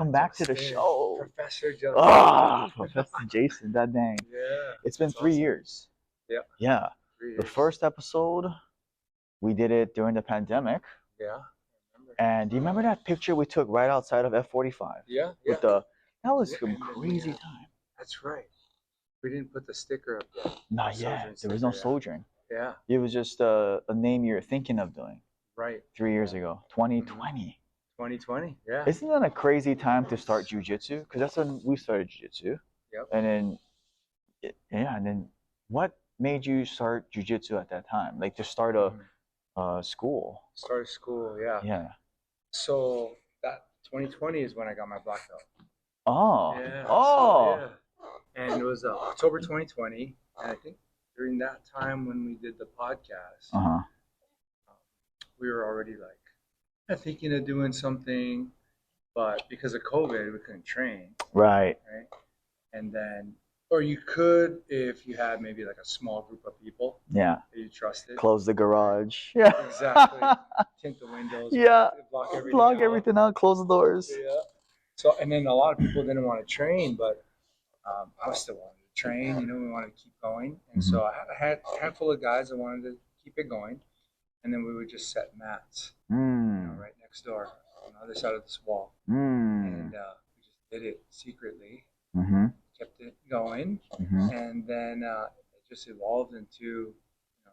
welcome back to the Justin, show. Professor Justin. Ah, Professor Jason, that dang. Yeah. It's been That's 3 awesome. years. Yeah. Yeah. 3 The years. first episode, we did it during the pandemic. Yeah. I remember. And do you remember that picture we took right outside of F45? Yeah. With Yeah. that was some And then crazy time. That's right. We didn't put the sticker up yet. Not The yet. Sojourn There was no sticker, Sojourn. Yeah. It was just a name you were thinking of doing Right. 3 years ago, 2020. 2020. Yeah. Isn't that a crazy time to start jujitsu? Because that's when we started jujitsu. Yep. And then, and then what made you start jujitsu at that time? Like to start a school? Started school. Yeah. Yeah. So that 2020 is when I got my black belt. Oh. Yeah. Oh. So, yeah. And it was October 2020, and I think during that time when we did the podcast, we were already like thinking of doing something, but because of COVID, we couldn't train. Right. Right. And then, or you could if you had maybe like a small group of people. Yeah. That you trusted. Close the garage. Yeah. Exactly. Tint the windows. Yeah. Block everything out. Close the doors. Yeah. So, and then a lot of people didn't want to train, but I still wanted to train. You know, we wanted to keep going, and so I had a handful of guys that wanted to keep it going, and then we would just set mats, right next door on the other side of this wall, and we just did it secretly, kept it going, and then it just evolved into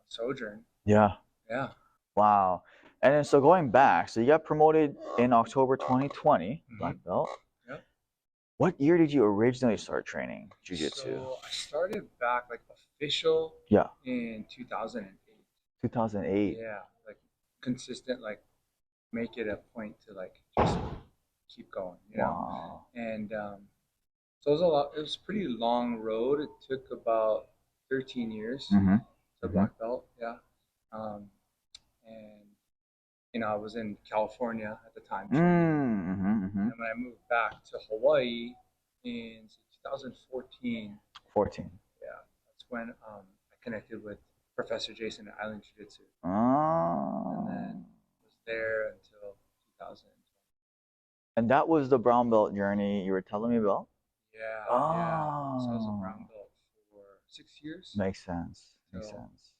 Sojourn. Yeah. Yeah. Wow. And then so going back, so you got promoted in October 2020, black belt. Yep. What year did you originally start training jiu-jitsu? So I started back like official in 2008. 2008. Yeah, like consistent, like make it a point to like just keep going, you know. Wow. And so it was a lot. It was a pretty long road. It took about 13 years to black belt. Yeah. And I was in California at the time. And when I moved back to Hawaii in 2014. 14. Yeah, that's when I connected with Professor Jason at Island Jiu-Jitsu. Oh. And then was there until 2020. And that was the brown belt journey you were telling me about? Yeah. Yeah. So I was a brown belt for 6 years. Makes sense. Makes sense.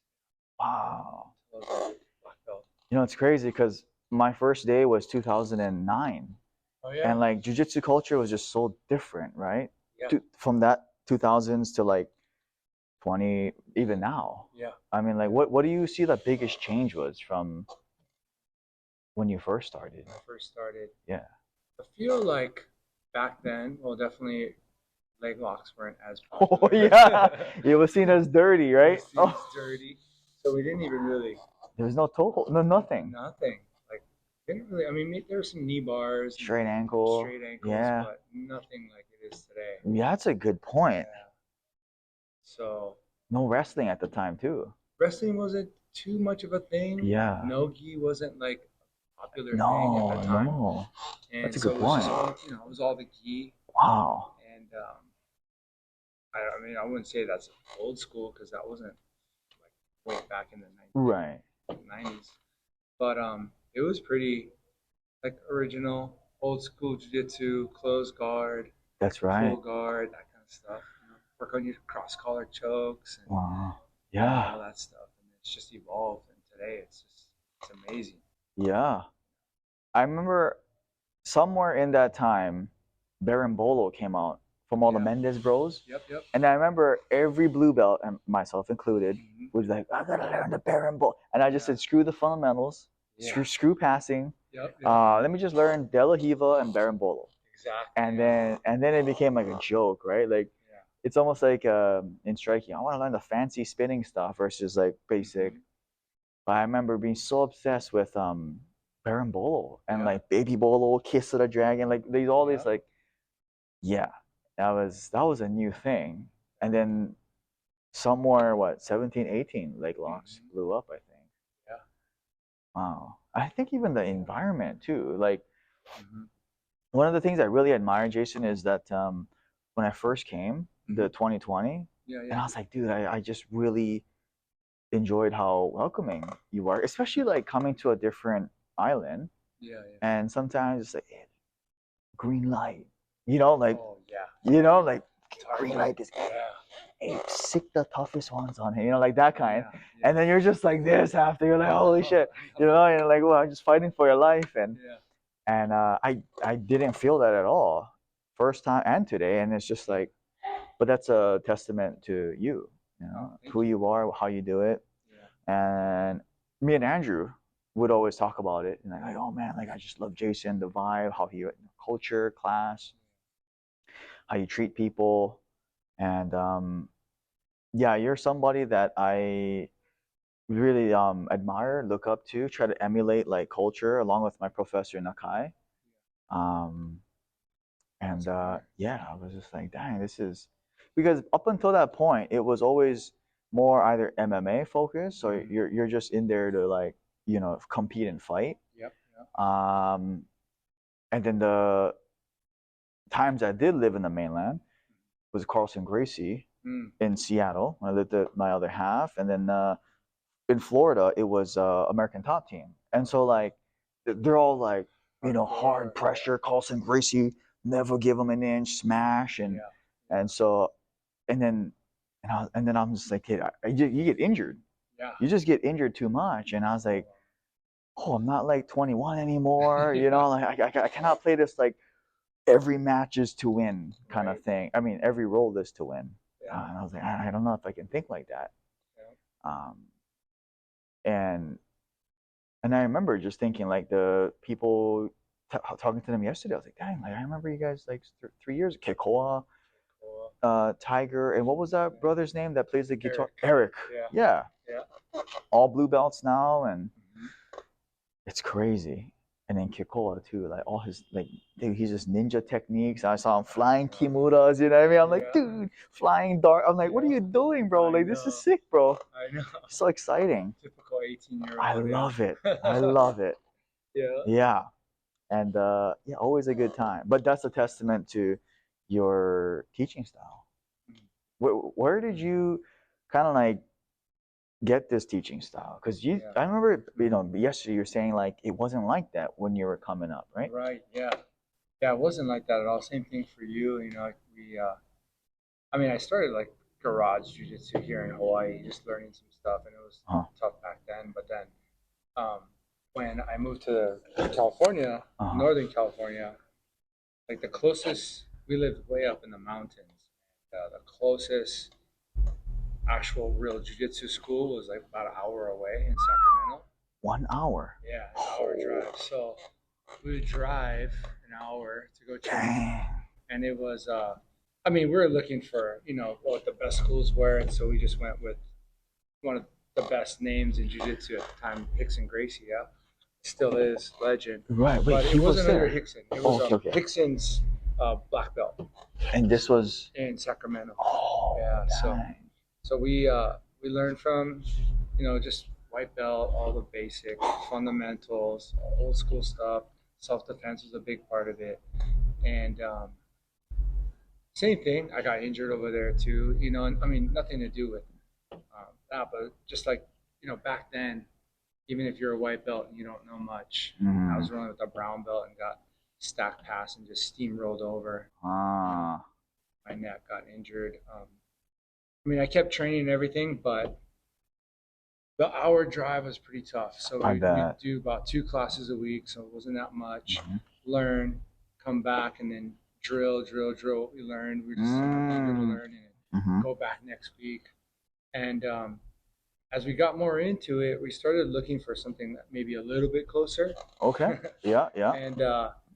Wow. So I was a black belt. You know, it's crazy because my first day was 2009. Oh, yeah. And like jiu-jitsu culture was just so different, right? Yeah. From that 2000s to like 20, even now. Yeah. I mean, like, what do you see the biggest change was from when you first started? When I first started. Yeah. I feel like back then, well, definitely leg locks weren't as popular. Oh, yeah. It was seen as dirty, right? It was seen as dirty. So we didn't even really. There was no toe hold, no nothing. Nothing. Like, didn't really, I mean, there were some knee bars. Straight ankles. Yeah. But nothing like it is today. Yeah, that's a good point. Yeah. So. No wrestling at the time, too. Wrestling wasn't too much of a thing. Yeah. No-gi wasn't like a popular thing at the time. No. And that's a so good point. It was all the gi. Wow. And I mean, I wouldn't say that's old school because that wasn't like way back in the 90s. But it was pretty like original, old school jiu-jitsu, closed guard. That's right. Full guard, that kind of stuff. Work on your cross collar chokes and yeah, all that stuff. And it's just evolved. And today it's amazing. Yeah. I remember somewhere in that time, Berimbolo came out from all the Mendez bros. Yep. And I remember every blue belt, and myself included, was like, I gotta learn the Berimbolo. And I just said, screw the fundamentals, screw passing. Let me just learn De La Riva and Berimbolo. Exactly. And then it became like a joke, right? Like it's almost like in striking, I want to learn the fancy spinning stuff versus like basic. But I remember being so obsessed with Berimbolo and like Baby Bolo, Kiss of the Dragon, like these all these like that was a new thing. And then somewhere 17, 18 leg locks blew up, I think. Yeah. Wow. I think even the environment too. Like one of the things I really admire, Jason, is that when I first came, the 2020, and I was like, dude, I just really enjoyed how welcoming you are, especially like coming to a different island. And sometimes it's like, green light. You know, like Oh yeah. like green light is hey, sick the toughest ones on him, like that kind. Yeah. And then you're just like this after you're like, holy shit, and like, well, just fighting for your life. And I didn't feel that at all, first time and today. And it's just like, but that's a testament to who you are, how you do it. And me and Andrew would always talk about it, and like, oh man, like I just love Jason, the vibe, how he culture, class, how you treat people. And yeah, you're somebody that I really admire, look up to, try to emulate like culture along with my professor Nakai. Um, and yeah, I was just like, dang, this is because up until that point, it was always more either MMA focused, so you're just in there to like compete and fight. Yep. Um, and then the times I did live in the mainland was Carlson Gracie in Seattle. I lived at my other half, and then in Florida it was American Top Team, and so like they're all like hard pressure. Carlson Gracie, never give them an inch, smash, and so and then and then I'm just like, hey, you get injured. Yeah. You just get injured too much, and I was like, oh, I'm not like 21 anymore. Like I cannot play this like every match is to win kind of thing. I mean, every role is to win. And I was like, I don't know if I can think like that. And I remember just thinking like the people talking to them yesterday. I was like, dang, like I remember you guys like 3 years. Kekoa, Tiger, and what was that brother's name that plays the guitar? Eric. Yeah. All blue belts now, and it's crazy. And then Kekoa too, like all his like, dude, he's just ninja techniques. I saw him flying kimuras, you know what I mean? I'm like, dude, flying dart. I'm like, what are you doing, bro? Like, this is sick, bro. I know. So exciting. Typical 18-year-old. I love it. I love it. Yeah. Yeah. And yeah, always a good time. But that's a testament to your teaching style. Where did you kind of like get this teaching style? Because I remember, yesterday you were saying like it wasn't like that when you were coming up, right? Right. Yeah. Yeah, it wasn't like that at all. Same thing for you. I mean, I started like garage jiu-jitsu here in Hawaii, just learning some stuff, and it was tough back then. But then, when I moved to California, Northern California, like the closest, we lived way up in the mountains. The closest actual real jiu-jitsu school was like about an hour away in Sacramento. 1 hour. Yeah, an hour drive. So we would drive an hour to go train, and it was. I mean, we were looking for what the best schools were, and so we just went with one of the best names in jiu-jitsu at the time, Rickson Gracie. Yeah, still is legend. Right. Wait, but it wasn't under Rickson. It was okay. Rickson's black belt. And this was in Sacramento. Oh, yeah. Dang. So we learned from just white belt, all the basic fundamentals, old school stuff. Self-defense was a big part of it, and same thing. I got injured over there too. I mean, nothing to do with that, but just like back then, even if you're a white belt and you don't know much, I was running with a brown belt and got stacked pass and just steamrolled over. My neck got injured. I mean, I kept training and everything, but the hour drive was pretty tough. So we do about 2 classes a week, so it wasn't that much. Learn, come back, and then drill what we learned. We just eager to learn and go back next week. And as we got more into it, we started looking for something that maybe a little bit closer. Okay. Yeah. And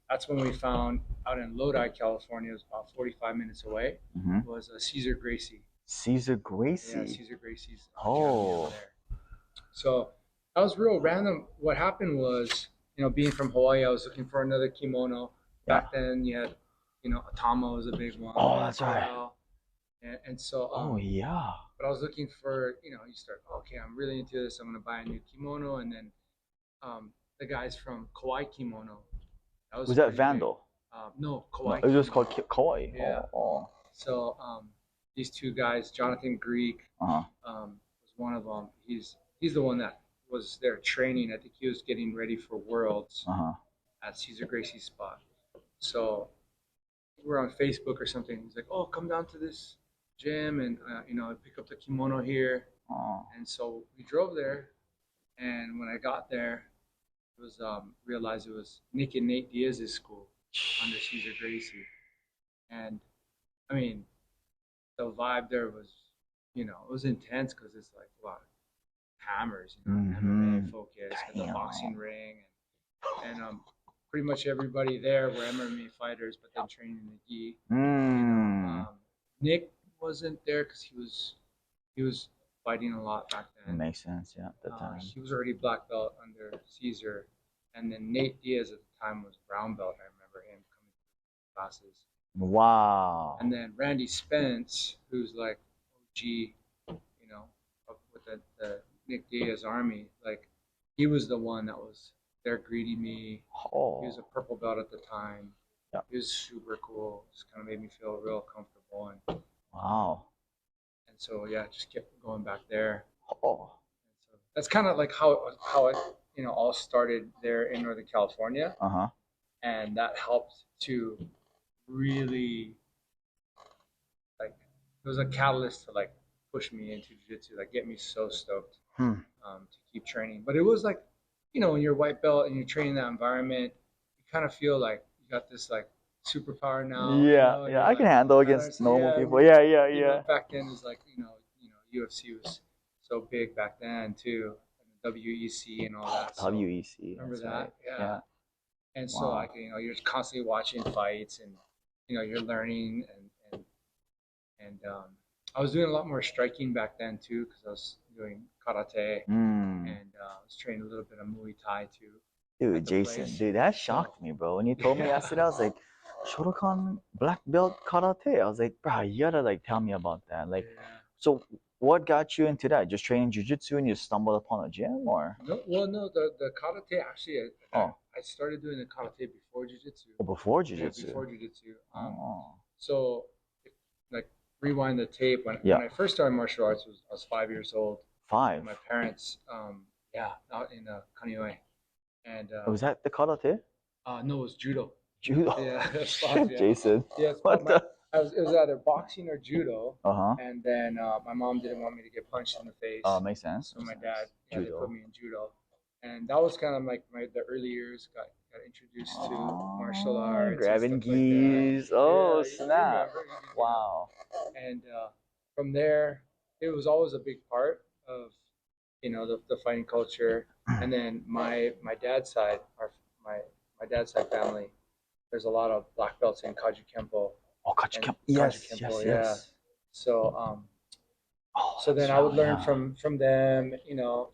that's when we found out in Lodi, California, it was about 45 minutes away, was Cesar Gracie. Cesar Gracie? Yeah, Cesar Gracie's. Oh. There. So that was real random. What happened was, being from Hawaii, I was looking for another kimono. Back then, you had, Atama was a big one. Oh, that's right. And so. Oh, yeah. But I was looking for, you start, okay, I'm really into this. I'm going to buy a new kimono. And then the guys from Kauai Kimono. Was that Vandal? No, Kauai. No, it was just called Kauai. Yeah. Oh. So these 2 guys, Jonathan Greek was one of them. He's the one that was there training. I think he was getting ready for Worlds at Cesar Gracie's spot. So we're on Facebook or something. He's like, "Oh, come down to this gym and pick up the kimono here." Oh. And so we drove there, and when I got there, it was realized it was Nick and Nate Diaz's school under Cesar Gracie, and I mean the vibe there was, it was intense because it's like a lot of hammers, MMA focus, and the boxing ring, and pretty much everybody there were MMA fighters, but then training in the gi. Nick wasn't there because he was fighting a lot back then. Makes sense, yeah, at the time. He was already black belt under Caesar, and then Nate Diaz at the time was brown belt. I remember him coming to classes. Wow. And then Randy Spence, who's like OG, with the Nick Diaz army, like he was the one that was there greeting me. Oh. He was a purple belt at the time. Yeah. He was super cool. Just kind of made me feel real comfortable. And wow. And so yeah, just kept going back there. Oh. And so that's kind of like how it all started there in Northern California. Uh-huh. And that helped to really, like, it was a catalyst to like push me into jiu-jitsu, like get me so stoked to keep training. But it was like, when you're white belt and you're training in that environment, you kind of feel like you got this like superpower now. Yeah, I can handle against normal people. Yeah. Back then, it was like UFC was so big back then too, and the WEC and all that. So, WEC. remember that? Right. Yeah. And so like you're just constantly watching fights, and you're learning, and I was doing a lot more striking back then too, because I was doing karate, and I was training a little bit of Muay Thai too. Dude, Jason, dude, that shocked me, bro. When you told me yesterday, I was like, Shotokan black belt karate. I was like, bro, you gotta like tell me about that. Like, so what got you into that? Just training jiu-jitsu and you stumbled upon a gym, or? No, well, no, the karate actually. I started doing the karate before jiu-jitsu. Oh, before jiu-jitsu. Yeah, before jiu-jitsu. So, like, rewind the tape. When I first started martial arts, I was 5 years old. 5. My parents, out in Kaneohe. And was that the karate? No, it was judo. Judo. Yeah, that's Jason. Yeah, it was either boxing or judo. Uh-huh. And then my mom didn't want me to get punched in the face. Oh, makes sense. So my dad they put me in judo, and that was kind of like the early years. Got introduced to martial arts. Grabbing gis. Snap! Wow. And from there, it was always a big part of the fighting culture. And then my dad's side, my dad's side family, there's a lot of black belts in Kaji Kempo. Oh, Kaji Kempo. Yes. So so then I would learn from them,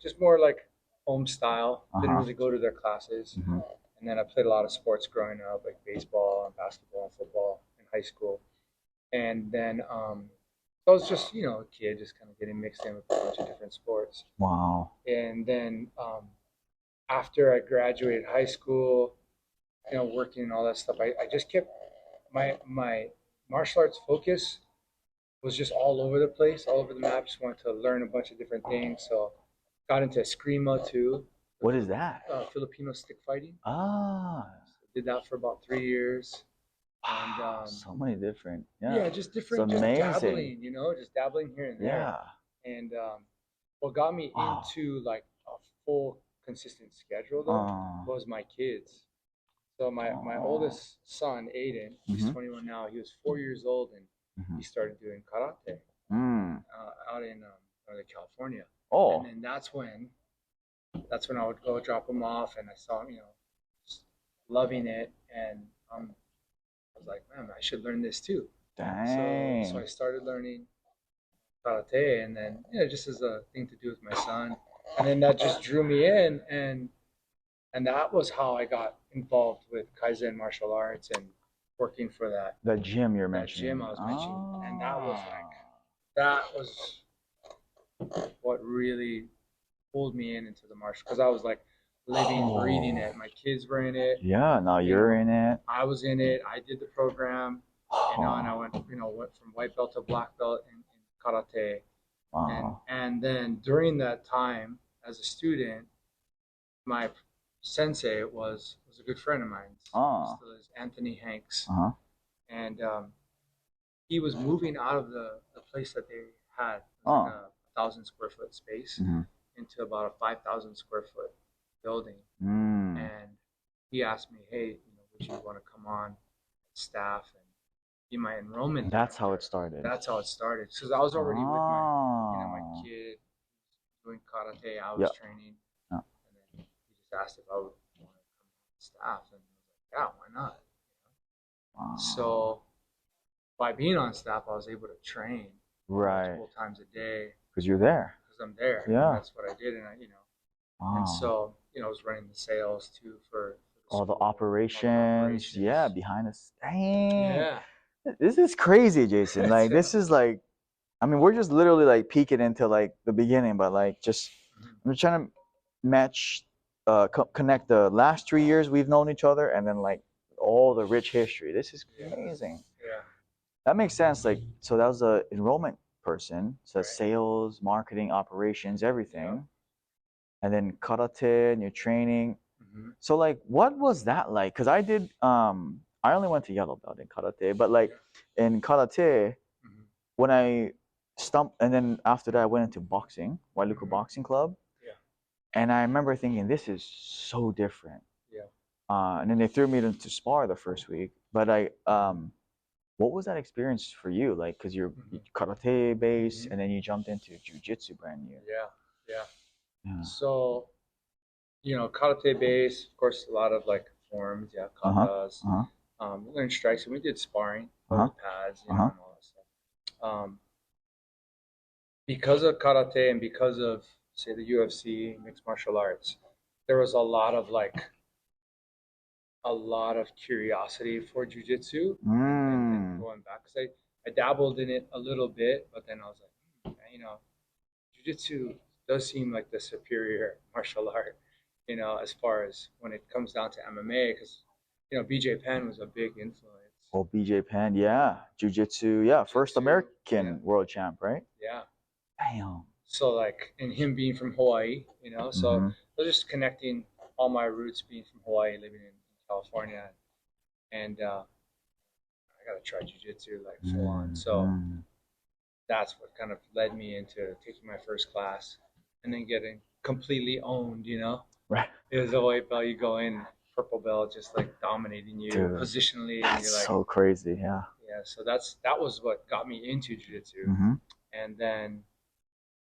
just more like home style. Didn't really go to their classes. And then I played a lot of sports growing up, like baseball and basketball and football in high school. And then so I was just, a kid just kind of getting mixed in with a bunch of different sports. Wow. And then after I graduated high school, working and all that stuff, I just kept my martial arts focus was just all over the place, all over the map. Just wanted to learn a bunch of different things. So got into Eskrima too. What is that? Filipino stick fighting. So did that for about 3 years. And so many different. Just different. It's just amazing. dabbling, just dabbling here and there. And what got me into like a full consistent schedule though was my kids. So my oldest son, Aiden, he's 21 now. He was 4 years old, and he started doing karate out in Northern California. And then that's when I would go drop him off, and I saw him, just loving it, and I was like, man, I should learn this too. Dang. So I started learning karate, and then just as a thing to do with my son, and then that just drew me in, and that was how I got involved with Kaizen martial arts and working for the gym you're mentioning. Gym I was mentioning, and that was what really pulled me into the martial, because I was like living, breathing it. My kids were in it. Yeah, now you're in it. I was in it. I did the program, and I went from white belt to black belt in karate. And then during that time as a student, my sensei was a good friend of mine. Still is Anthony Hanks. and he was moving out of the place that they had. It was Oh. like a 1,000 square foot space Mm-hmm. into about a 5,000 square foot building. Mm. And he asked me, hey, would you want to come on staff and be my enrollment That's how director? it started. That's how it started. Because I was already with my Oh. kid doing karate. I was Yep. training, Yeah. and then he just asked if I would want to come on staff, and I was like, yeah, why not? Wow. So by being on staff, I was able to train Right. multiple times a day Because you're there. because I'm there. Yeah. And that's what I did, and Wow. and so I was running the sales too for all the school, operations. Yeah, behind us. Dang. Yeah. This is crazy, Jason. Like this is like, I mean, we're just literally like peeking into like the beginning, but like just I'm just trying to match, connect the last 3 years we've known each other, and then like all the rich history. This is amazing. Yeah. That makes sense. Like, so that was a enrollment person, so Right. sales, marketing, operations, everything, Yeah. and then karate and your training. Mm-hmm. So like, what was that like? Because I did, I only went to yellow belt in karate, but like in karate, when I stumped, and then after that I went into boxing, Wailuku Boxing Club. Yeah. And I remember thinking, this is so different. Yeah. And then they threw me into spar the first week. But what was that experience for you? Like, because you're karate base, and then you jumped into jujitsu brand new. Yeah. So, karate base, of course, a lot of like forms, katas. We learned strikes, and we did sparring, pads, and all that stuff. Because of karate and because of, say, the UFC, mixed martial arts, there was a lot of curiosity for jujitsu and going back. Because I dabbled in it a little bit, but then I was like, jujitsu does seem like the superior martial art, as far as when it comes down to MMA, because, BJ Penn was a big influence. Oh, BJ Penn, yeah. Jiu-Jitsu, yeah. First American world champ, right? Yeah. Damn. So like, and him being from Hawaii, so I was just connecting all my roots being from Hawaii, living in California, and I gotta try jujitsu like full on. So that's what kind of led me into taking my first class, and then getting completely owned. Right. It was a white belt. You go in, purple belt, just like dominating you. Dude, positionally, and you're like, so crazy, yeah. Yeah. So that was what got me into jujitsu, and then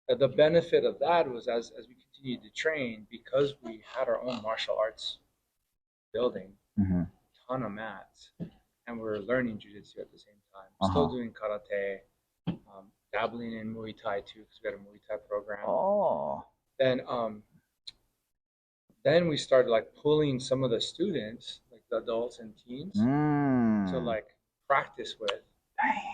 the benefit of that was as we continued to train, because we had our own martial arts building, a ton of mats, and we were learning jiu-jitsu at the same time. Still doing karate, dabbling in Muay Thai too, because we had a Muay Thai program. Oh. Then we started like pulling some of the students, like the adults and teens, to like practice with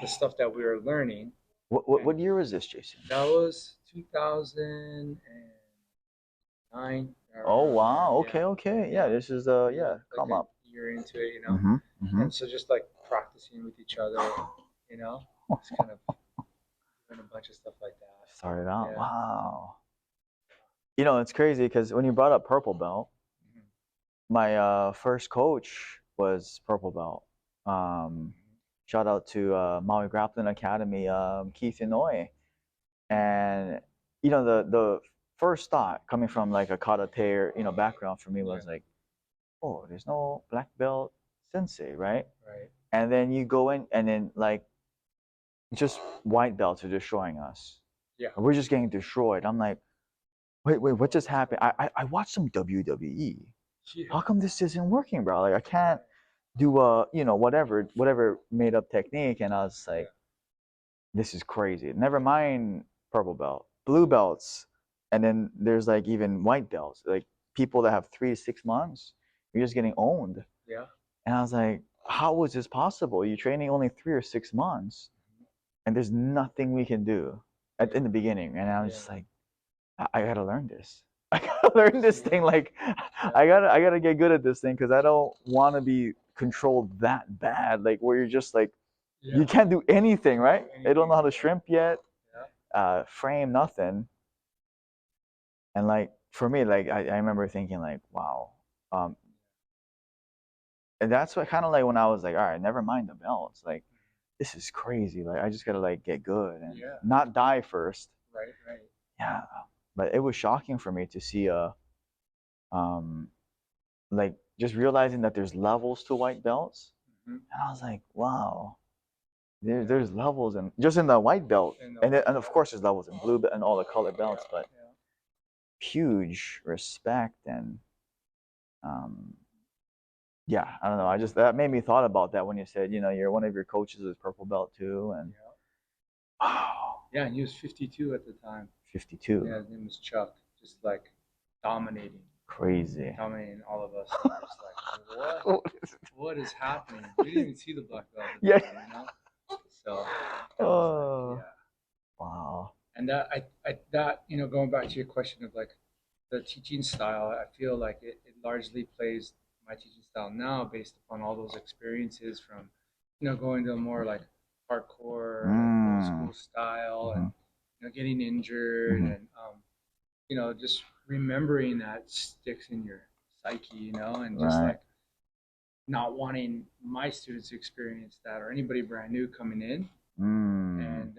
the stuff that we were learning. What year was this, Jason? That was 2009. Oh wow! Okay. Yeah, this is come up. Year into it, and so just like practicing with each other, just kind of doing a bunch of stuff like that. Started out. Yeah. Wow. It's crazy because when you brought up purple belt, my first coach was purple belt. Shout out to Maui Grappling Academy, Keith Inouye. And the first thought coming from like a karate background for me was like, oh, there's no black belt sensei, right? Right. And then you go in, and then like just white belts are destroying us. Yeah. We're just getting destroyed. I'm like, wait, what just happened? I watched some WWE. Yeah. How come this isn't working, bro? Like I can't do whatever made up technique, and I was like, this is crazy. Never mind purple belt, blue belts, and then there's like even white belts. Like people that have 3 to 6 months, you're just getting owned. Yeah. And I was like, how is this possible? You're training only 3 or 6 months, and there's nothing we can do in the beginning. And I was just like, I gotta learn this. I gotta learn this thing. Like, I gotta get good at this thing, because I don't want to be controlled that bad. Like where you're just like, you can't do anything, right? They don't know how to shrimp yet, frame, nothing. And like for me, like I remember thinking like, wow, and that's what kind of like when I was like, all right, never mind the belts. Like, this is crazy. Like, I just gotta like get good and not die first. Right. Yeah, but it was shocking for me to see um, like just realizing that there's levels to white belts, and I was like, wow. There's levels and just in the white belt, and of course there's levels in blue belt and all the colored belts, but huge respect and um, yeah, I don't know. I just that made me thought about that when you said you're one of your coaches is purple belt too, and wow, Yeah, and he was 52 at the time. 52, Yeah, his name was Chuck. Just like dominating all of us. And we're just like, what is happening? We didn't even see the black belt at the time, So oh, wow. And that going back to your question of like the teaching style, I feel like it largely plays my teaching style now based upon all those experiences from going to a more like hardcore like old school style and getting injured and just remembering that sticks in your psyche, and just like not wanting my students to experience that or anybody brand new coming in and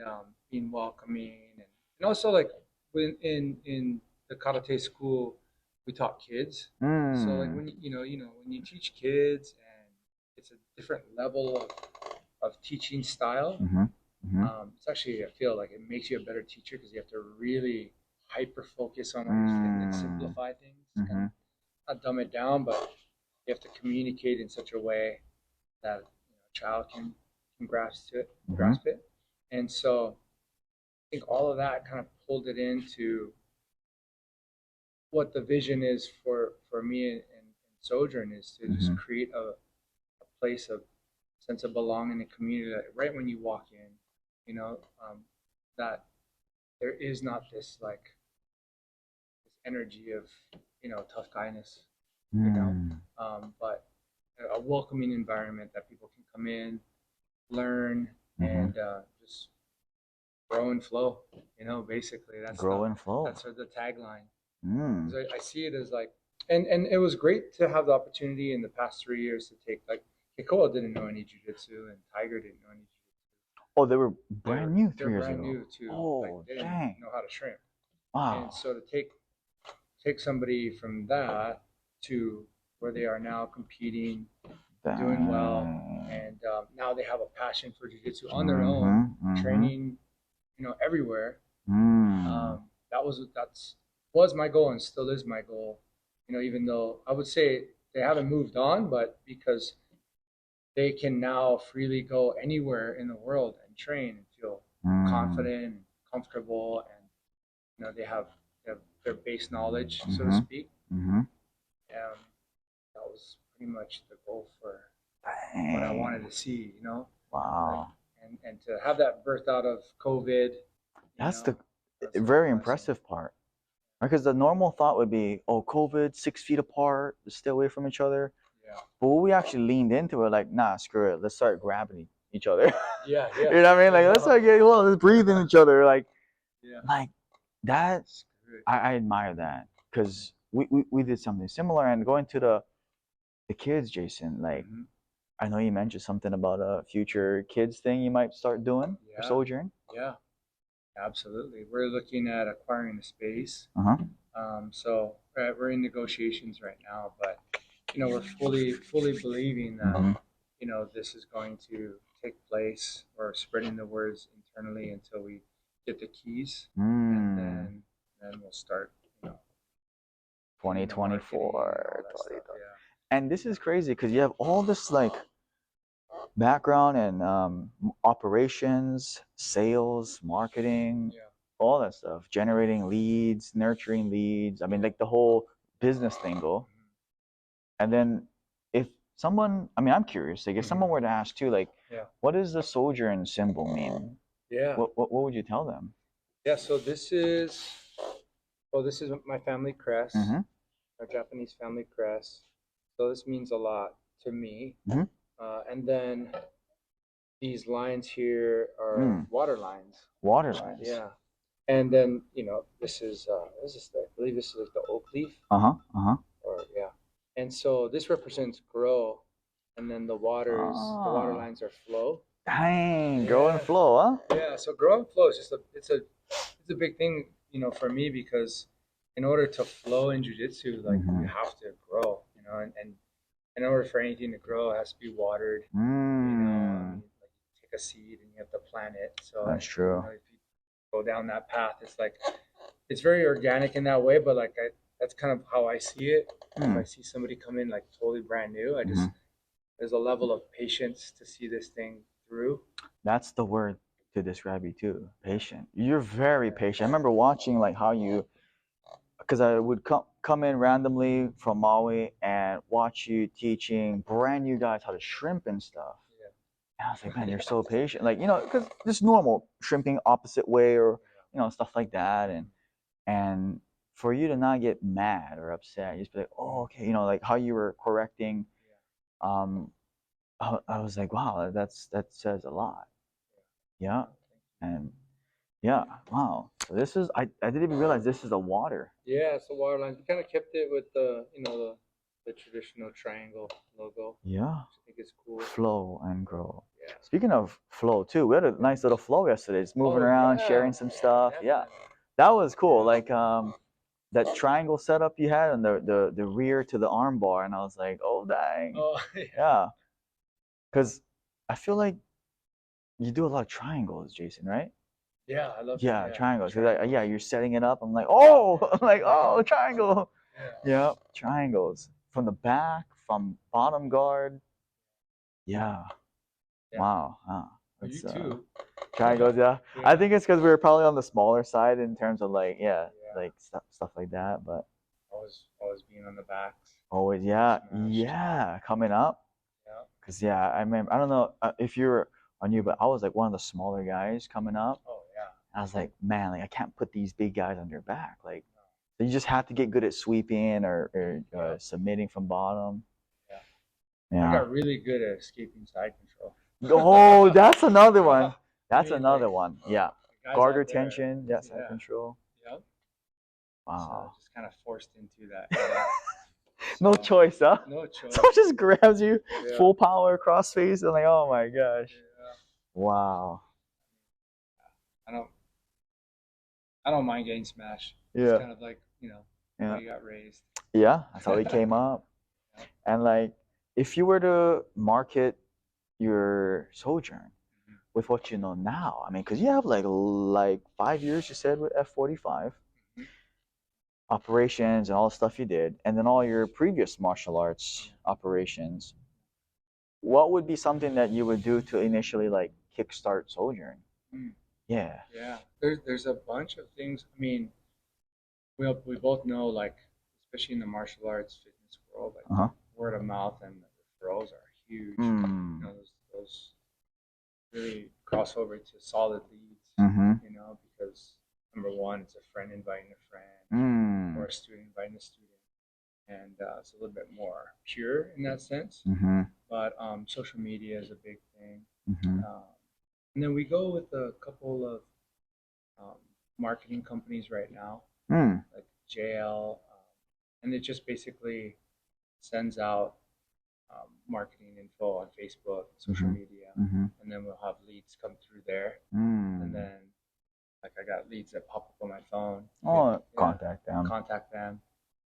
being welcoming and also like when in the karate school we taught kids. So like when when you teach kids and it's a different level of teaching style. It's actually I feel like it makes you a better teacher because you have to really hyper focus on what you're saying and simplify things, kind of not dumb it down, but you have to communicate in such a way that a child can grasp it. And so I think all of that kind of pulled it into what the vision is for me and Sojourn is to just create a place of sense of belonging and community that right when you walk in, that there is not this like this energy of tough guyness, but a welcoming environment that people can come in, learn, and just grow and flow. Basically that's grow and flow. That's the tagline. I see it as like, and it was great to have the opportunity in the past 3 years to take like Kikoa didn't know any jiu-jitsu and Tiger didn't know any jiu-jitsu. Oh, they were brand new 3 years ago. They're brand new too. Oh, like, they dang. didn't know how to shrimp. Wow. And so to take somebody from that to where they are now competing, doing well, and now they have a passion for jiu-jitsu on their own, training, everywhere. That was my goal and still is my goal. Even though I would say they haven't moved on, but because they can now freely go anywhere in the world and train and feel confident and comfortable, and they have their base knowledge, so to speak. That was pretty much the goal for what I wanted to see, Wow. Like, and to have that birthed out of COVID. That's the very impressive part. Because the normal thought would be, oh, COVID, 6 feet apart, stay away from each other. Yeah. But what we actually leaned into it, like, nah, screw it, let's start grabbing each other. Yeah. You know what I mean? Like, let's start getting, well, let's breathe in each other. Like that. I admire that because we did something similar. And going to the kids, Jason, like, I know you mentioned something about a future kids thing you might start doing for Sojourn. Yeah. Absolutely. We're looking at acquiring a space. So we're in negotiations right now, but we're fully believing that this is going to take place. We're spreading the words internally until we get the keys, and then we'll start. 2024. And this is crazy because you have all this like background and operations, sales, marketing, all that stuff, generating leads, nurturing leads. I mean, like the whole business thing. And then if someone, I mean, I'm curious, like if someone were to ask too, like, what does the Sojourn symbol mean? Yeah. What would you tell them? Yeah. So this is my family crest, our Japanese family crest. So this means a lot to me. And then these lines here are water lines. Water lines. Yeah. And then this is I believe this is like the oak leaf. Or And so this represents grow, and then the water lines are flow. Dang, grow and flow, huh? Yeah, so grow and flow is just it's a big thing, for me because in order to flow in jiu-jitsu, like you have to grow, and in order for anything to grow, it has to be watered. I mean, like you take a seed and you have to plant it. So That's true. if you go down that path, it's very organic in that way. But that's kind of how I see it. If I see somebody come in like totally brand new, there's a level of patience to see this thing through. That's the word to describe you too. Patient. You're very patient. I remember watching like how you, because I would come in randomly from Maui and watch you teaching brand new guys how to shrimp and stuff. Yeah. And I was like, man, you're so patient. Like, because just normal shrimping opposite way or stuff like that. And for you to not get mad or upset, you just be like, oh, okay, like how you were correcting. Um, I was like, wow, that says a lot. Yeah, and yeah, wow. So this is I didn't even realize this is a water. Yeah, it's the water lines. We kind of kept it with the traditional triangle logo. Yeah. I think it's cool. Flow and grow. Yeah. Speaking of flow too, we had a nice little flow yesterday. Just moving around, sharing some stuff. Definitely. Yeah, that was cool. Like that triangle setup you had and the rear to the arm bar, and I was like, oh dang. Oh Yeah. Because I feel like you do a lot of triangles, Jason, right? Yeah, I love Yeah, triangles. Yeah, you're setting it up. I'm like, oh, triangle. Yeah, triangles from the back, from bottom guard. Yeah. Wow. Huh. You too. Triangles. Yeah. I think it's because we were probably on the smaller side in terms of like like stuff like that. But always being on the backs. always, yeah, coming up. Yeah. Cause I remember. I don't know if you're on you, but I was like one of the smaller guys coming up. Oh yeah. I was like, man, like I can't put these big guys on their back. Like, you just have to get good at sweeping or submitting from bottom. Yeah. I got really good at escaping side control. Oh, that's another one. That's another one. Yeah. Garter tension, side control. Yep. Wow. So just kind of forced into that. No choice, huh? No choice. Someone just grabs you full power cross face and like, oh my gosh. Yeah. Wow. I don't mind getting smashed. Yeah. It's kind of like, how you got raised. Yeah, that's how he came up. And like, if you were to market your sojourn with what you know now, I mean, because you have like 5 years, you said, with F45 operations and all the stuff you did, and then all your previous martial arts operations, what would be something that you would do to initially like kickstart sojourn? Yeah. Yeah. There's a bunch of things. I mean, we both know, like, especially in the martial arts fitness world, like word of mouth and referrals are huge. Those really cross over to solid leads. Because number one, it's a friend inviting a friend, or a student inviting a student, and it's a little bit more pure in that sense. But social media is a big thing. And then we go with a couple of marketing companies right now, like JL, and it just basically sends out marketing info on Facebook, social media, and then we'll have leads come through there, and then like I got leads that pop up on my phone. Contact them.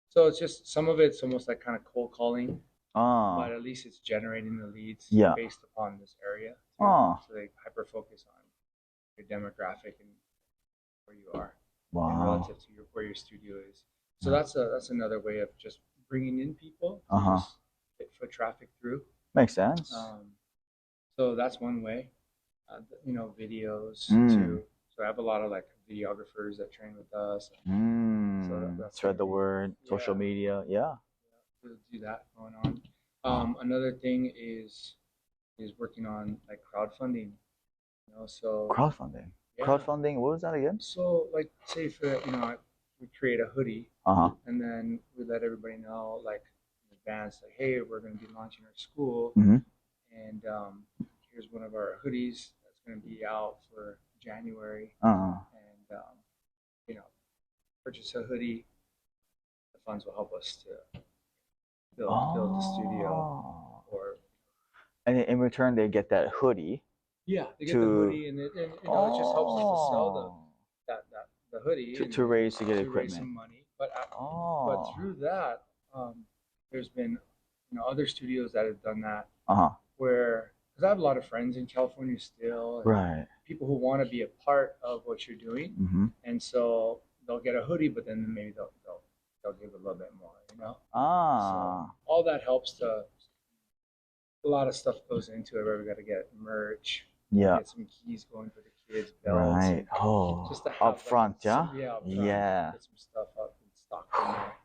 So it's just some of it's almost like kind of cold calling, but at least it's generating the leads based upon this area. So they hyper focus on your demographic and where you are, and relative to where your studio is. So that's another way of just bringing in people to just get foot traffic through. Makes sense. So that's one way. Videos too. So I have a lot of like videographers that train with us. So that's spread the word, social media. Yeah. We'll do that going on. Another thing is working on like crowdfunding. So crowdfunding. Yeah. Crowdfunding. What was that again? So like, say for we create a hoodie, and then we let everybody know like in advance, like, hey, we're going to be launching our school, and here's one of our hoodies that's going to be out for January, and purchase a hoodie. The funds will help us to build the studio, or And in return, they get that hoodie Yeah, they get the to hoodie, and it just helps us to sell the hoodie to raise to get to raise equipment. some money. But Oh. through that, there's been other studios that have done that Uh-huh. where because I have a lot of friends in California still, and Right. people who want to be a part of what you're doing, Mm-hmm. and so they'll get a hoodie, but then maybe they'll give a little bit more. So Ah. all that helps to a lot of stuff goes into it. Where we got to get merch, Yeah. get some keys going for the kids, belts, Right. and Oh. just to have Up front, yeah? up front, Yeah. get some stuff up and stock in there.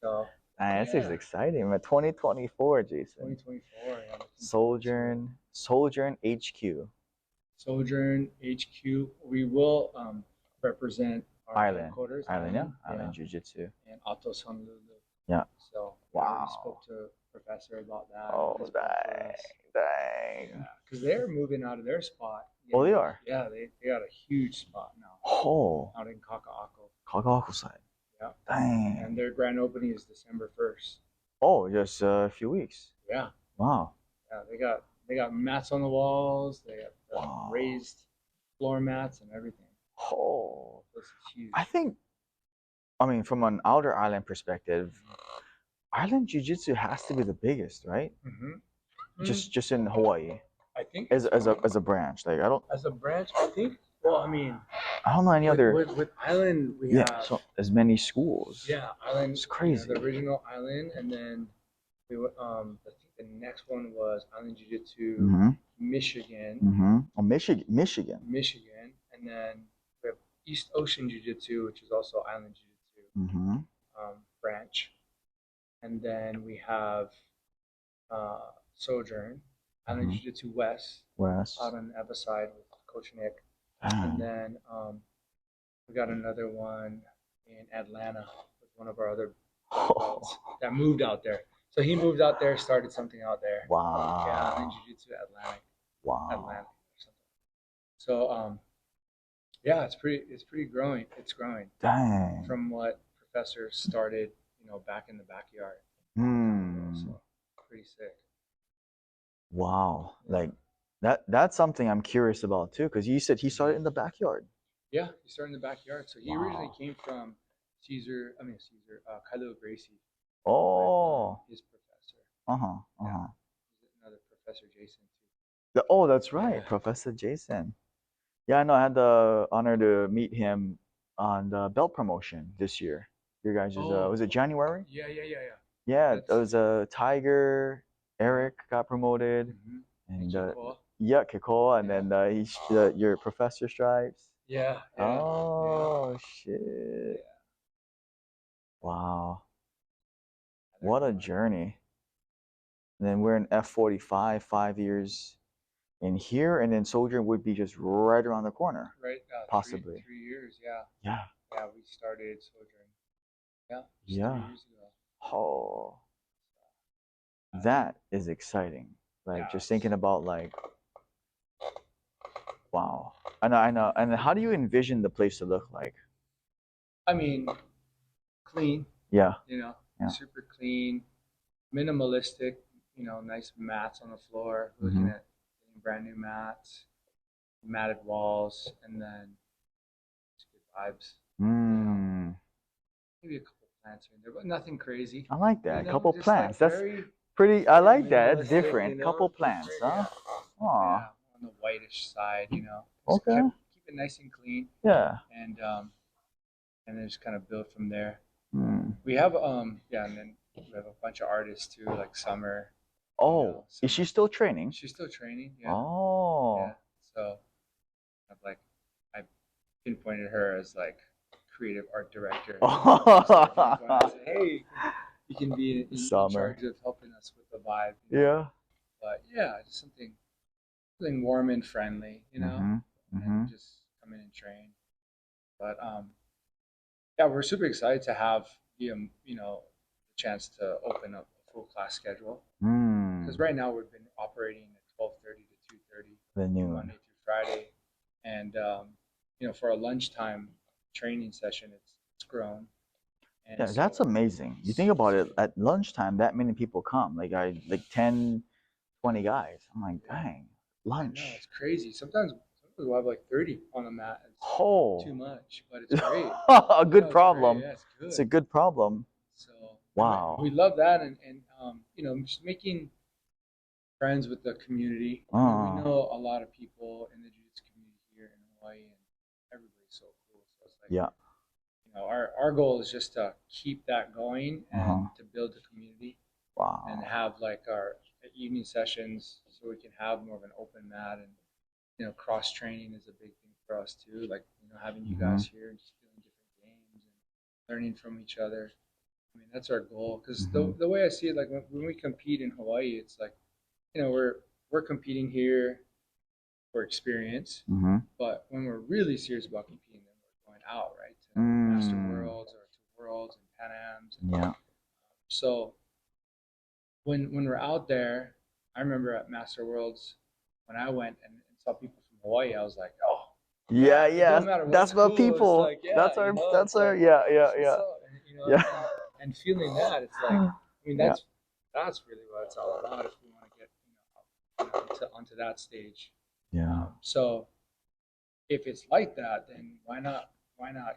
So This is exciting, man. 2024, Jason. 2024, yeah. Sojourn HQ. Sojourn HQ. We will represent our Island. headquarters, Island, yeah. Island Jiu-Jitsu. and Atos Honolulu. Yeah. So wow. We spoke to Professor about that. Oh, dang. Yeah, because they're moving out of their spot. Oh, they are? Yeah, they got a huge spot now. Oh. Out in Kaka'ako. Kaka'ako side. Yeah. Dang. And their grand opening is December 1st. Oh, just a few weeks. Yeah. Wow. Yeah, they got mats on the walls. They got raised floor mats and everything. Oh. This is huge. I mean, from an outer island perspective, Island Jiu-Jitsu has to be the biggest, right? Mm-hmm. Just in Hawaii. I think as a branch, like I don't. As a branch, I think. Well, I mean, I don't know any other. With Island, we have so as many schools. Yeah, Island. It's crazy. The original Island, and then we went. I think the next one was Island Jiu-Jitsu, Michigan. Mm-hmm. Oh, Michigan. And then we have East Ocean Jiu-Jitsu, which is also Island Jiu-Jitsu branch. And then we have Sojourn, Island Jiu-Jitsu West out on the other side with Coach Nick. And then we got another one in Atlanta with one of our other belts that moved out there. So he moved out there, started something out there. Wow. Yeah, Island Jiu-Jitsu Atlantic. Wow. Atlanta or something. So yeah, it's pretty growing. It's growing. Dang. From what Professor started, back in the backyard. So pretty sick. Wow. Like that's something I'm curious about too, because you said he started in the backyard. Yeah, he started in the backyard. So he originally came from Kailua Gracie. Oh. His professor. Yeah. Another Professor Jason too. Oh, that's right, yeah. Professor Jason. Yeah, I know. I had the honor to meet him on the belt promotion this year. Your guys' was it January? Yeah. Yeah, it was Tiger, Eric got promoted, and Kikoa, and then your Professor Stripes. Yeah. Oh shit! Yeah. Wow, what a journey! And then we're in F45, 5 years in here, and then Sojourn would be just right around the corner. Right. Possibly. 3 years. Yeah. Yeah. Yeah, we started Sojourn. Yeah. 3 years ago. Oh, that is exciting. Like just thinking about like, wow. I know. And how do you envision the place to look like? I mean, clean. Yeah. Super clean, minimalistic. Nice mats on the floor. Looking at getting brand new mats, matted walls, and then just good vibes. Maybe a couple plants here and there, but nothing crazy. I like that. A couple plants. That's pretty. I like that. It's different. Couple plants, huh? Yeah, on the whitish side, Okay. Keep it nice and clean. Yeah. And then just kind of build from there. We have and then we have a bunch of artists too, like Summer. Oh, is she still training? She's still training. Yeah. Oh. Yeah. So, I pinpointed her as like creative art director. Say, hey, you can be in charge of helping us with the vibe. Yeah. But yeah, just something warm and friendly, and just come in and train. But yeah, we're super excited to have the chance to open up a full class schedule. Because right now we've been operating at 12:30 to 2:30 Monday through Friday, and for a lunchtime training session, it's grown. And yeah, that's amazing. You think about it, at lunchtime, that many people come. Like 10, 20 guys. I'm like, Yeah. dang, I know, lunch. it's crazy. Sometimes we'll have like 30 on the mat. It's too Oh, much, but it's great. a You know, good it's great. problem. Yeah, it's It's good. a good problem. So we Wow. love that, and you know, just making friends with the community. I mean, we Uh, know a lot of people in the jiu-jitsu community here in Hawaii, and everybody's so cool. So it's like, yeah. you know, our goal is just to keep that going and Uh-huh. to build the community and Wow. have like our evening sessions so we can have more of an open mat, and you know, cross training is a big thing for us too. Like, you know, having you Mm-hmm. guys here and just doing different games and learning from each other. I mean, that's our goal. Because Mm-hmm. the way I see it, like when we compete in Hawaii, it's like, you know, we're competing here for experience, Mm-hmm. but when we're really serious about competing, then we're going out, right, to Master Mm. Worlds or to Worlds and Pan Ams. And Yeah. so when we're out there, I remember at Master Worlds when I went and saw people from Hawaii, I was like, oh Yeah, man, it yeah. don't matter what That's what school. It's people. like, yeah, you know, That's it's our, like, yeah, yeah, that's what's yeah. up, and you know, Yeah. and feeling that, it's like, I mean, Yeah. that's really what it's all about if we want to get, you know, onto that stage. Yeah. So if it's like that, then why not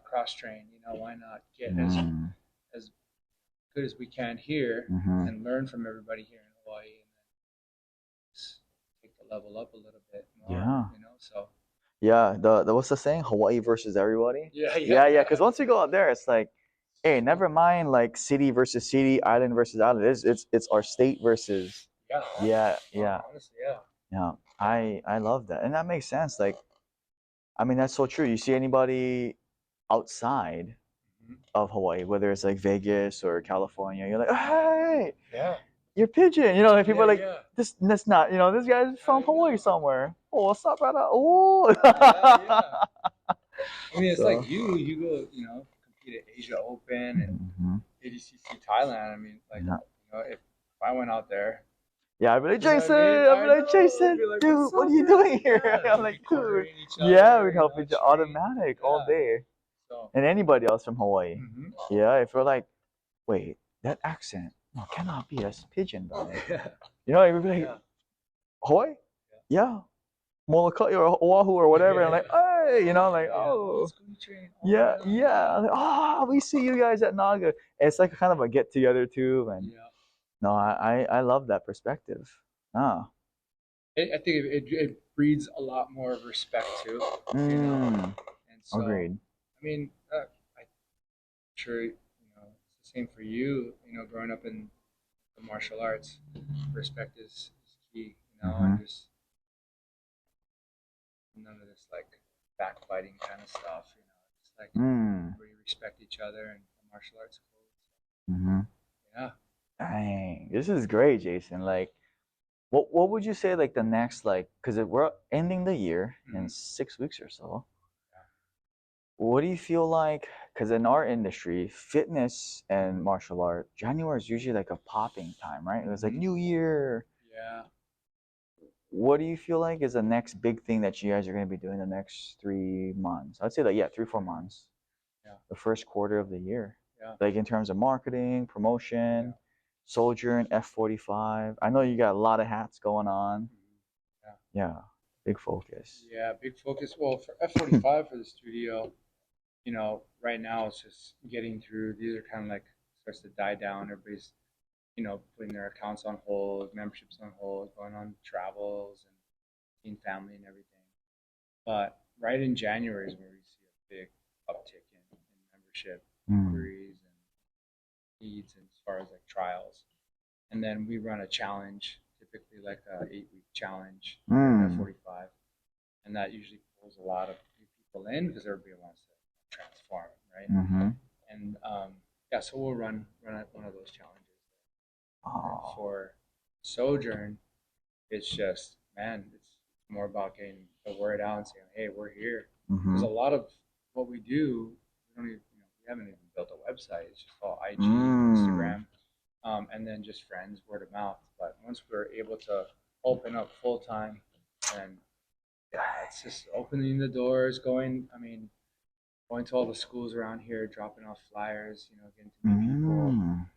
cross train? You know, why not get Mm. as good as we can here Mm-hmm. and learn from everybody here in Hawaii, and then just take the level up a little bit more. Yeah. You know, so Yeah. The what's the saying? Hawaii versus everybody. yeah, Yeah, yeah, yeah. yeah. Because once you go out there, it's like, hey, never mind like city versus city, island versus island. It's our state versus. Yeah, Yeah, yeah, honestly, yeah. yeah. I love that, and that makes sense. Like, I mean, that's so true. You see anybody outside Mhm. of Hawaii, whether it's like Vegas or California, you're like, hey, Yeah, you're pigeon. You know, like people yeah, are like yeah. this. That's not. You know, this guy's from I Hawaii know. somewhere. Oh, what's up, brother? Oh. Yeah, yeah. I mean, it's So. like you go, you know, compete at Asia Open and Hmm. ADCC Thailand. I mean, like, Yeah. you know, if I went out there, Yeah, I'd be like, you know what I Jason. mean? I'd be I like, know. I'd Jason, be like, dude, what's what are up, you man? doing here? Yeah, I'm we'd like, be dude, cornering each yeah, other, we'd you help know, each other train. automatic all Yeah. day. So, And anybody else from Hawaii. hmm Yeah, if we're like, wait, that accent, no, cannot be. That's pigeon, brother. yeah, You know, you'd be like, yeah, Hawaii? Yeah. Molokai or Oahu or whatever. And I'm like, yeah, hey, you know, like, yeah. Oh, oh, let's go train. Oh, yeah, yeah, yeah. Like, oh, we see you guys at Naga. It's like a kind of a get together too. And yeah. no, I love that perspective. Ah. I think it breeds a lot more of respect too, you know. Mm, And so, agreed. I mean, I'm sure you know it's the same for you. You know, growing up in the martial arts, respect is key. You know, Mm-hmm. and just none of this like backbiting kind of stuff. You know, it's like Mm, where you respect each other and the martial arts code. mm-hmm. So, yeah. Dang, this is great, Jason. Like, what would you say like the next like because we're ending the year in Mm-hmm. 6 weeks or so. Yeah. What do you feel like? Because in our industry, fitness and martial art, January is usually like a popping time, right? It was like Mm-hmm. New Year. Yeah. What do you feel like is the next big thing that you guys are going to be doing the next 3 months? I'd say like, yeah, 3, 4 months, Yeah. the first quarter of the year, Yeah. like in terms of marketing, Yeah. promotion, Sojourn, F45. I know you got a lot of hats going on. Mm-hmm. Yeah. Yeah, big focus. Yeah. Big focus. Well, for F45 for the studio, you know, right now it's just getting through. These are kind of like starts to die down. Everybody's, you know, putting their accounts on hold, memberships on hold, going on travels and seeing family and everything. But right in January is where we see a big uptick in membership Mm. inquiries and needs, and as far as like trials. And then we run a challenge, typically like a 8 week challenge during Mm. F45, and that usually pulls a lot of new people in because everybody wants to transform, right? Mm-hmm. And yeah, so we'll run one of those challenges. And Oh. for Sojourn, it's just man, it's more about getting the word out and saying, hey, we're here. Because Mm-hmm. a lot of what we do, we don't even, you know, we haven't even built a website. It's just all IG, Mm. Instagram, and then just friends, word of mouth. But once we're able to open up full time, and yeah, it's just opening the doors, going. I mean, going to all the schools around here, dropping off flyers, you know, getting to meet people. Mm.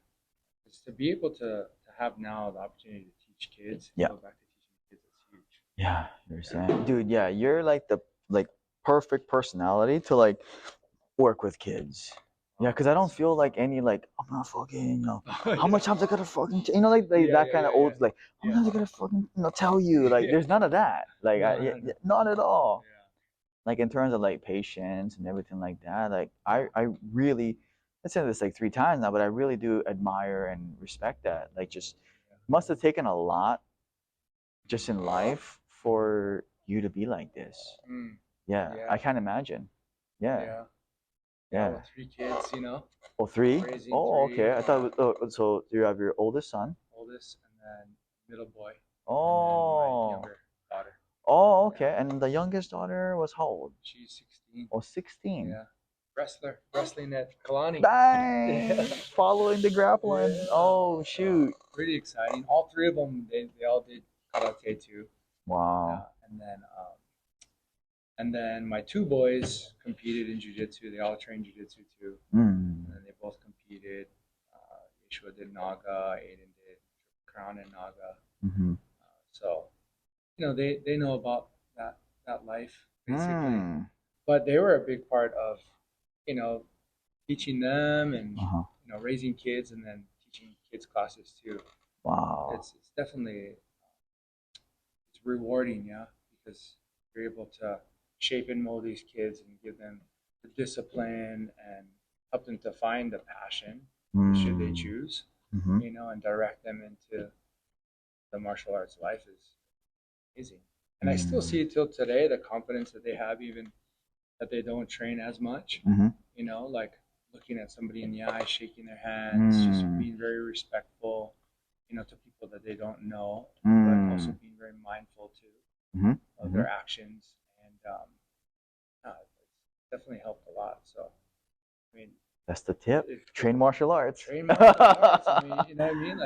It's to be able to have now the opportunity to teach teach kids, Yeah. go back to teaching kids. That's huge. Yeah, you're saying, dude, yeah, you're like the like perfect personality to like work with kids. Yeah, because I don't feel like any like I'm not fucking, how much times I gotta fucking, like that kind of old like how much times I gotta fucking, tell you like there's none of that. Like none at all. Yeah. Like in terms of like patience and everything like that. Like I really, I said this like 3 times now, but I really do admire and respect that. Like just must have taken a lot just in life for you to be like this. Mm, Yeah, yeah. I can't imagine. Yeah, Yeah. yeah. With 3 kids, Oh, three? raising Oh, three. okay. I thought it was, so you have your oldest son? Oldest, and then middle boy, and then my Oh, younger daughter. oh, okay. And the youngest daughter was how old? She's 16. Oh, 16. Yeah. Wrestling at Kalani. Nice. Following the grappling. Yeah. Oh, shoot. Pretty exciting. All three of them, they all did karate too. Wow. And then my 2 boys competed in jiu-jitsu. They all trained jiu-jitsu too. Mm. And then they both competed. Yeshua did Naga, Aiden did Crown and Naga. Mm-hmm. So, they know about that life basically. Mm. But they were a big part of, teaching them and Uh-huh. raising kids and then teaching kids classes too. Wow. It's definitely it's rewarding, yeah, because you're able to shape and mold these kids and give them the discipline and help them to find the passion should they choose, Mm-hmm. and direct them into the martial arts life is amazing. And I still see it till today, the confidence that they have, even that they don't train as much, Mm-hmm. like looking at somebody in the eye, shaking their hands, just being very respectful, to people that they don't know, but also being very mindful too of their actions. And it's definitely helped a lot. So, I mean, that's the tip. Train martial arts. Train martial arts. I mean, you know what I mean?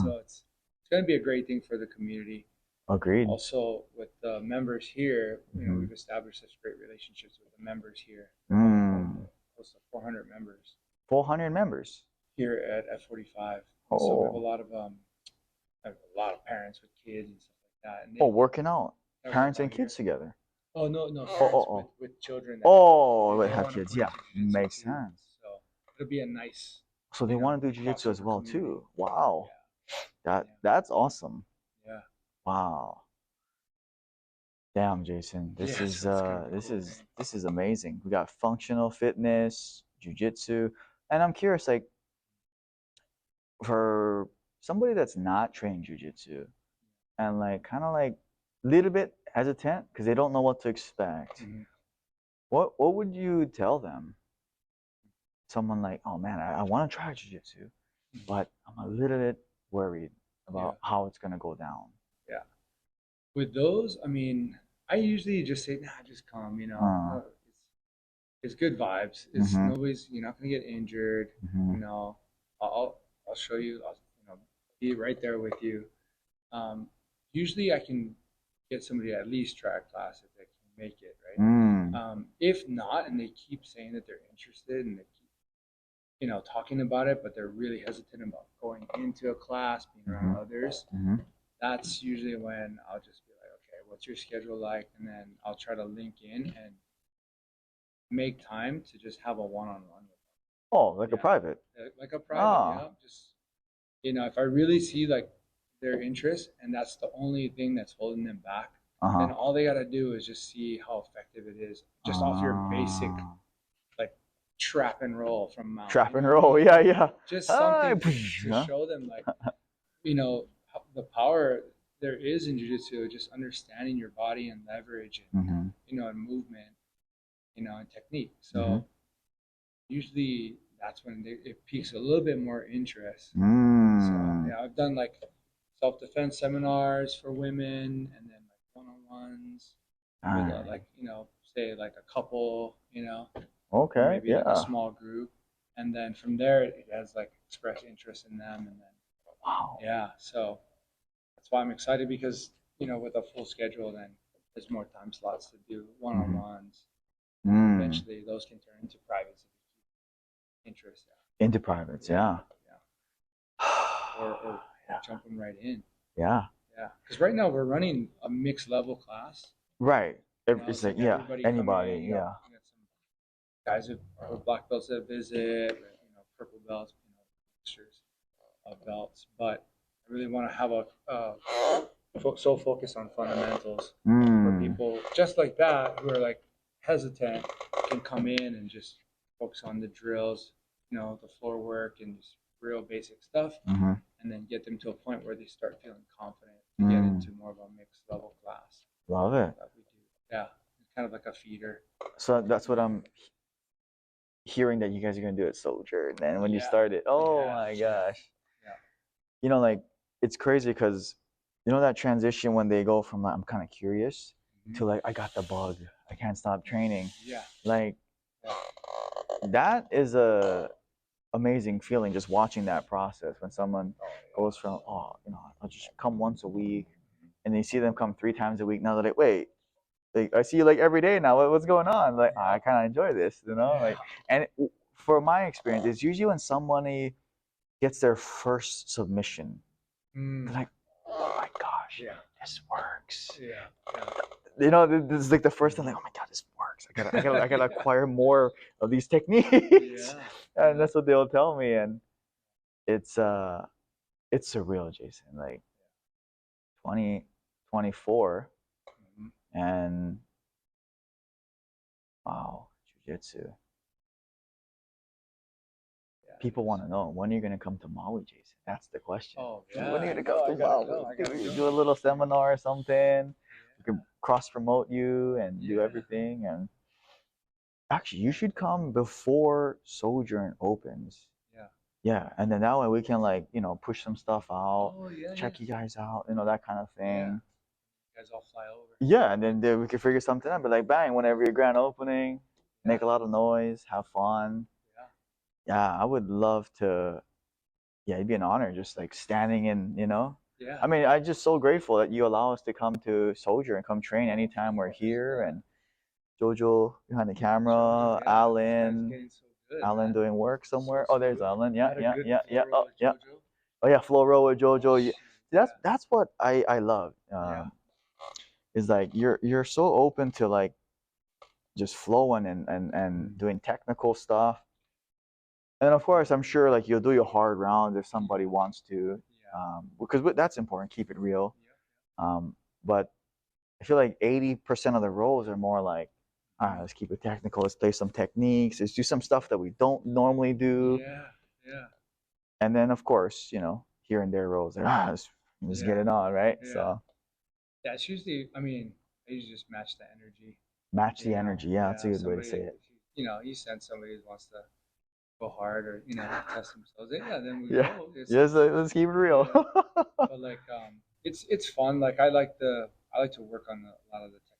So it's going to be a great thing for the community. Agreed. Also, with the members here, we've established such great relationships with the members here. Close to 400 members. 400 members Here at F45. Oh. So we have a lot of parents with kids and stuff like that. And working out. Parents and kids together. Oh no, parents with children. That have kids. Yeah, makes sense. So it'll be a nice. So they want to do jiu-jitsu as well too. Wow, that's awesome. Yeah. Wow. Damn, Jason, this is amazing. We got functional fitness, jiu-jitsu, and I'm curious, like, for somebody that's not trained jiu-jitsu and like kind of like a little bit hesitant because they don't know what to expect. What would you tell them? Someone like, oh man, I want to try jiu-jitsu, but I'm a little bit worried about how it's gonna go down. Yeah. With those, I mean, I usually just say, nah, just come. It's good vibes. It's nobody's. You're not gonna get injured. I'll show you. I'll be right there with you. Usually, I can get somebody to at least try a class if they can make it, right? If not, and they keep saying that they're interested and they keep, talking about it, but they're really hesitant about going into a class, being around others. That's usually when I'll just be like, okay, what's your schedule like? And then I'll try to link in and make time to just have a one-on-one with them. Oh, like a private? Like a private, yeah. Just, if I really see like their interest and that's the only thing that's holding them back, then all they got to do is just see how effective it is just off your basic like trap and roll from mount. Trap and roll, yeah. Just something to show them like, the power there is in jiu-jitsu, just understanding your body and leverage and, and movement, and technique. So usually that's when it piques a little bit more interest. So yeah, I've done like self-defense seminars for women and then like one-on-ones with like, say like a couple, okay, maybe like a small group. And then from there it has like expressed interest in them and then yeah, so that's why I'm excited because, with a full schedule, then there's more time slots to do one-on-ones. Eventually, those can turn into privates if you keep interest. Into privates, yeah. Or jumping right in. Yeah. Yeah, because right now we're running a mixed level class. Right. You know, It's it's like, like yeah, everybody come anybody, in. yeah. You got some guys who are black belts that visit, purple belts, mixtures of belts. But I really want to have so focus on fundamentals where Mm. people just like that who are like hesitant can come in and just focus on the drills, the floor work and just real basic stuff, Mm-hmm. and then get them to a point where they start feeling confident to get Mm. into more of a mixed level class Love it. that we do. Yeah, it's kind of like a feeder. So that's what I'm hearing that you guys are gonna do at Soldier. And then when you Yeah. started, oh Yeah. my gosh. Yeah. Like it's crazy because that transition when they go from like, I'm kind of curious to like I got the bug, I can't stop training. Yeah. Like Yeah. that is a amazing feeling just watching that process when someone goes from I'll just come once a week and you see them come 3 times a week. Now they're like, wait, like I see you like every day now. What's going on? Like I kind of enjoy this, like. And for my experience, it's usually when somebody gets their first submission, they're like, oh my gosh, Yeah. this works. Yeah. This is like the first thing, like, oh my god, this works. I gotta acquire more of these techniques. Yeah. And that's what they'll tell me, and it's surreal, Jason. Like 2024, and wow, jujitsu. People want to know when are you gonna come to Maui, Jason? That's the question. Oh yeah. When are you gonna come to Maui? I gotta go. Do a little seminar or something. We can cross promote you and do everything. And actually, you should come before Sojourn opens. Yeah. Yeah, and then that way we can push some stuff out, Oh yeah. check you guys out, that kind of thing. Yeah. You guys all fly over. Yeah, and then we can figure something out. But like, bang, whenever your grand opening, make a lot of noise, have fun. Yeah, I would love to. Yeah, it'd be an honor just like standing in, Yeah. I mean, I'm just so grateful that you allow us to come to Soldier and come train anytime we're here. And Jojo behind the camera, Alan doing work somewhere. Oh, there's Alan. Yeah. Oh, yeah. Oh yeah, flow row with Jojo. That's what I love. Is like you're so open to like just flowing and doing technical stuff. And of course, I'm sure like you'll do your hard rounds if somebody wants to, because that's important. Keep it real. But I feel like 80% of the roles are more like, all right, let's keep it technical. Let's play some techniques. Let's do some stuff that we don't normally do. Yeah. And then of course, here and there roles are let's get it on, right? Yeah. So yeah, it's usually. I mean, I usually just match the energy. Match the energy. Yeah, that's a good way to say it. You send somebody who wants to go hard or test themselves. Yeah, then we go. It's, let's keep it real. But like it's fun. Like I like to work on a lot of the technique.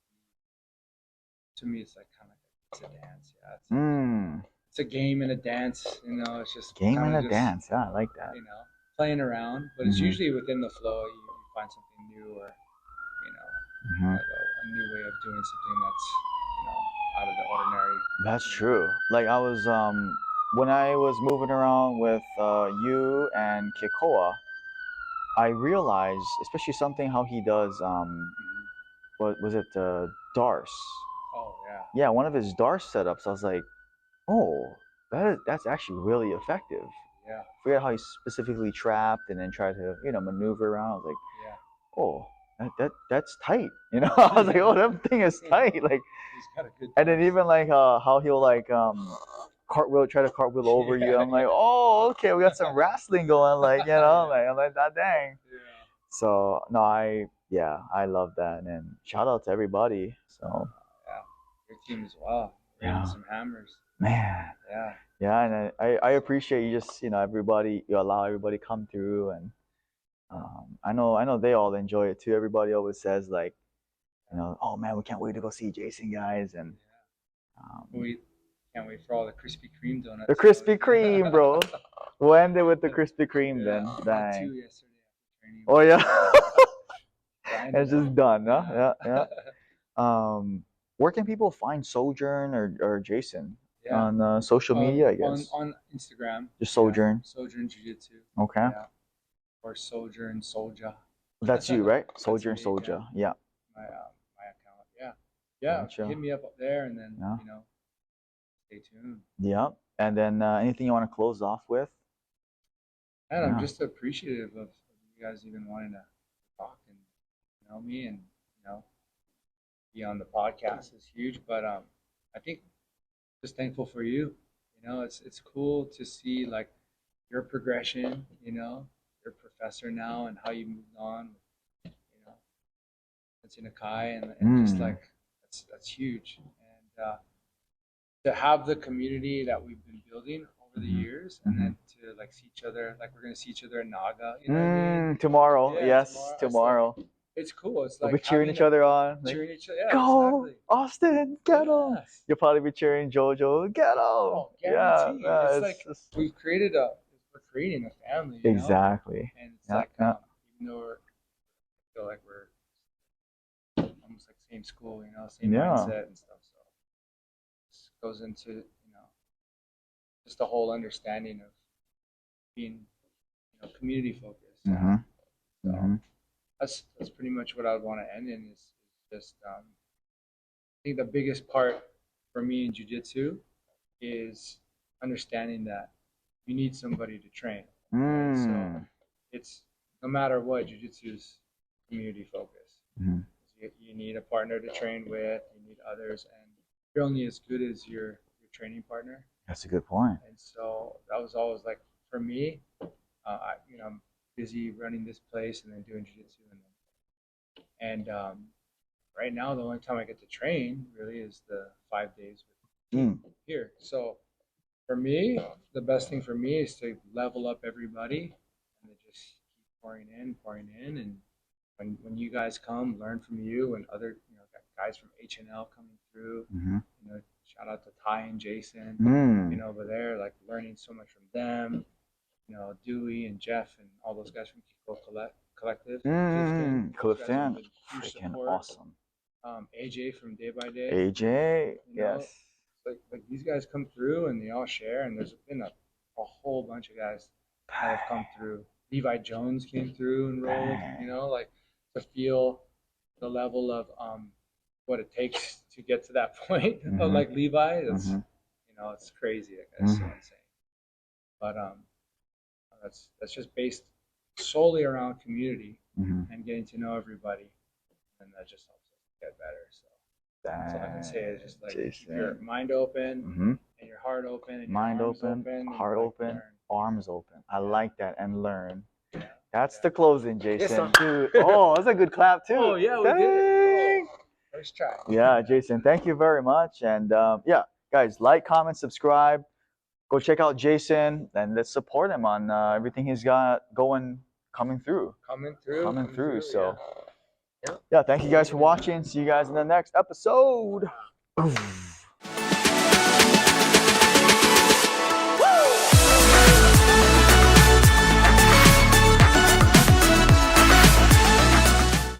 To me, it's like kind of it's a dance. Yeah, it's a game and a dance. It's just game and a dance. Yeah, I like that. Playing around, but it's usually within the flow. You find something new or like a new way of doing something that's out of the ordinary. That's true. Like I was when I was moving around with you and Kikoa, I realized, especially something how he does what was it, Darce? Oh yeah. Yeah, one of his Darce setups. I was like, oh, that's actually really effective. Yeah. Forget how he's specifically trapped and then try to maneuver around. I was like, oh, that's tight. I was like, oh, that thing is tight. Like, he's got a good. And then even like how he'll like try to cartwheel over you. I'm like, oh, okay, we got some wrestling going. Like, like I'm like that dang. Yeah. So no, I love that, and shout out to everybody. So your team as well. Some hammers. Man. Yeah, and I appreciate you just everybody, you allow everybody come through, and I know they all enjoy it too. Everybody always says like, oh man, we can't wait to go see Jason, guys, and we can't wait for all the Krispy Kreme donuts. The Krispy Kreme, bro. We'll end it with the Krispy Kreme then. Dang. 2 yesterday. Oh yeah. It's just done, huh? Yeah. Where can people find Sojourn or Jason on social media? I guess on Instagram. Just Sojourn. Sojourn Jiu-Jitsu. Okay. Yeah. Or Sojourn Solja. That's you, right? Soldier and me, Soldier. Yeah. my account. Yeah. Gotcha. Hit me up there, and then Yeah. stay tuned. Yeah. And then anything you want to close off with? And I'm Yeah. just appreciative of you guys even wanting to talk and know me, and be on the podcast is huge. But I think just thankful for you. It's cool to see like your progression. You're a professor now, and how you moved on. You know, it's in Akai, and just like that's huge. And to have the community that we've been building over the years, and then to like see each other, like we're gonna see each other in Naga. You know what I mean? Tomorrow. Yeah, Yes, tomorrow. It's cool. It's We'll like be cheering each other on. Like, cheering each other. Yeah, go, exactly. Austin, get him. Yes. You'll probably be cheering Jojo, get him. Oh, Yeah, guaranteed. yeah, It's like we're creating a family. Exactly. And it's Yeah, like yeah. even though I feel like we're almost like same school, same Yeah. mindset and stuff. So this goes into just the whole understanding of being community focused. So that's pretty much what I would want to end in is just I think the biggest part for me in jiu-jitsu is understanding that you need somebody to train. Right? So it's no matter what, jiu-jitsu is community focused. You need a partner to train with, you need others, and you're only as good as your training partner. That's a good point. And so that was always like for me, I'm busy running this place and then doing jiu-jitsu, and right now the only time I get to train really is the 5 days with here. So for me, the best thing for me is to level up everybody and then just keep pouring in, and when you guys come, learn from you and other guys from H&L coming through. Shout out to Ty and Jason. Over there, like learning so much from them. Dewey and Jeff and all those guys from Kiko Collective. Clifton, freaking awesome. AJ from Day by Day. AJ, yes. Like these guys come through and they all share, and there's been a whole bunch of guys that have come through. Levi Jones came through and rolled. Like to feel the level of what it takes to get to that point of like Levi. That's it's crazy. It's so insane. But that's just based solely around community and getting to know everybody, and that just helps us get better. So that's all I can say is just like keep your mind open and your heart open, and mind your arms open, heart and, open, arms open. I like that, and learn. Yeah. That's the closing, Jason. Yes, dude. Oh, that's a good clap too. Oh yeah, we did it. Oh, first try. Yeah, Jason, thank you very much. And yeah, guys, like, comment, subscribe. Go check out Jason and let's support him on everything he's got coming through. So yeah, thank you guys for watching. See you guys in the next episode.